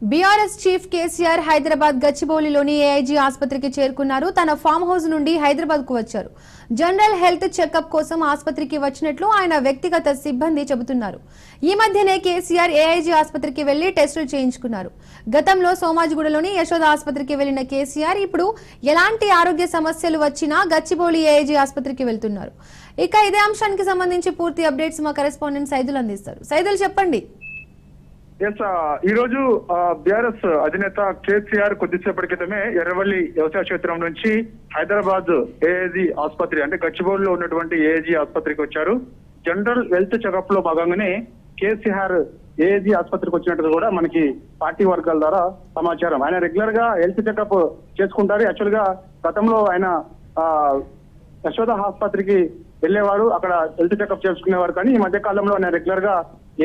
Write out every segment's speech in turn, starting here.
BRS chief KCR Hyderabad గచ్చిబౌలిలోని ఏఐజీ ఆసుపత్రికి చేరుకున్నారు. తన ఫామ్ హౌస్ నుండి హైదరాబాద్ కు వచ్చారు. జనరల్ హెల్త్ చెకప్ కోసం ఆసుపత్రికి వచ్చినట్లు ఆయన వ్యక్తిగత సిబ్బంది చెబుతున్నారు. ఈ మధ్యనే కేసీఆర్ ఏఐజీ ఆసుపత్రికి వెళ్లి టెస్టులు చేయించుకున్నారు. గతంలో సోమాజిగూడలోని యశోద ఆసుపత్రికి వెళ్లిన కేసీఆర్ ఇప్పుడు ఎలాంటి ఆరోగ్య సమస్యలు వచ్చినా గచ్చిబౌలి ఏఐజీ ఆసుపత్రికి వెళ్తున్నారు. ఇక ఇదే అంశానికి సంబంధించి పూర్తి అప్డేట్స్ మా కరెస్పాండెంట్ సైదుల్ అందిస్తారు. సైదుల్ చెప్పండి. ఈ రోజు బీఆర్ఎస్ అధినేత కేసీఆర్ కొద్దిసేపటి క్రితమే ఎర్రవల్లి వ్యవసాయ క్షేత్రం నుంచి హైదరాబాద్ ఏఐజీ ఆసుపత్రి అంటే గచ్చిబౌలిలో ఉన్నటువంటి ఏఐజీ ఆసుపత్రికి వచ్చారు. జనరల్ హెల్త్ చెకప్ లో భాగంగానే కేసీఆర్ ఏఐజీ ఆసుపత్రికి వచ్చినట్టు కూడా మనకి పార్టీ వర్గాల ద్వారా సమాచారం. ఆయన రెగ్యులర్ గా హెల్త్ చెకప్ చేసుకుంటారు. యాక్చువల్ గా గతంలో ఆయన యశోద ఆసుపత్రికి వెళ్లేవారు, అక్కడ హెల్త్ చెకప్ చేసుకునేవారు. కానీ ఈ మధ్య కాలంలో ఆయన రెగ్యులర్ గా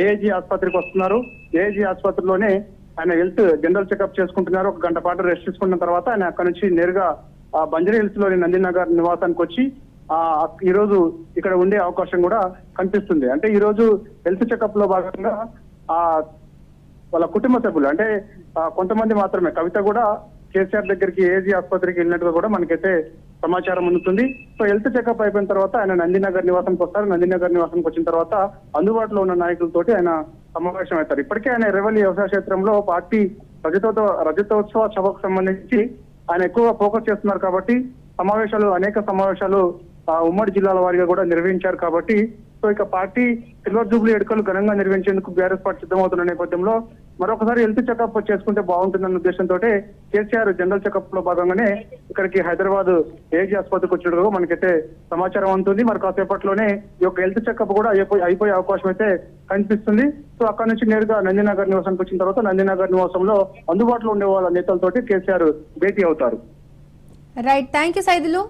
ఏఐజీ ఆసుపత్రికి వస్తున్నారు. ఏఐజీ ఆసుపత్రిలోనే ఆయన హెల్త్ జనరల్ చెకప్ చేసుకుంటున్నారు. 1 గంట పాటు రెస్ట్ తీసుకున్న తర్వాత ఆయన అక్కడ నుంచి నేరుగా బంజరీ హిల్స్ లోని నందినగర్ నివాసానికి వచ్చి ఈ రోజు ఇక్కడ ఉండే అవకాశం కూడా కనిపిస్తుంది. అంటే ఈ రోజు హెల్త్ చెకప్ లో భాగంగా వాళ్ళ కుటుంబ సభ్యులు అంటే కొంతమంది మాత్రమే, కవిత కూడా కేసీఆర్ దగ్గరికి ఏఐజీ ఆసుపత్రికి వెళ్ళినట్టుగా కూడా మనకైతే సమాచారం అందుతుంది. సో హెల్త్ చెకప్ అయిపోయిన తర్వాత ఆయన నందినగర్ నివాసానికి వస్తారు. నందినగర్ నివాసానికి వచ్చిన తర్వాత అందుబాటులో ఉన్న నాయకులతోటి ఆయన సమావేశం అవుతారు. ఇప్పటికే ఆయన రెవెల్యూ వ్యవసాయ క్షేత్రంలో పార్టీ రజతోత్సవ సభకు సంబంధించి ఆయన ఎక్కువగా ఫోకస్ చేస్తున్నారు కాబట్టి అనేక సమావేశాలు ఉమ్మడి జిల్లాల వారీగా కూడా నిర్వహించారు. కాబట్టి సో ఇక పార్టీ సిల్వర్ జూబ్లీ ఎన్నికలు ఘనంగా నిర్వహించేందుకు బీఆర్ఎస్ పార్టీ సిద్ధమవుతున్న నేపథ్యంలో మరొకసారి హెల్త్ చెకప్ చేసుకుంటే బాగుంటుందన్న ఉద్దేశంతో కేసీఆర్ జనరల్ చెకప్ లో భాగంగానే ఇక్కడికి హైదరాబాద్ ఏఐజీ ఆసుపత్రికి వచ్చినట్టుగా మనకైతే సమాచారం ఉంటుంది. మరి కాసేపట్లోనే ఈ యొక్క హెల్త్ చెకప్ కూడా అయిపోయే అవకాశం అయితే కనిపిస్తుంది. సో అక్కడ నుంచి నేరుగా నందినగర్ నివాసానికి వచ్చిన తర్వాత నందినగర్ నివాసంలో అందుబాటులో ఉండే వాళ్ళ నేతలతోటి కేసీఆర్ భేటీ అవుతారు. Right, thank you Saidulu.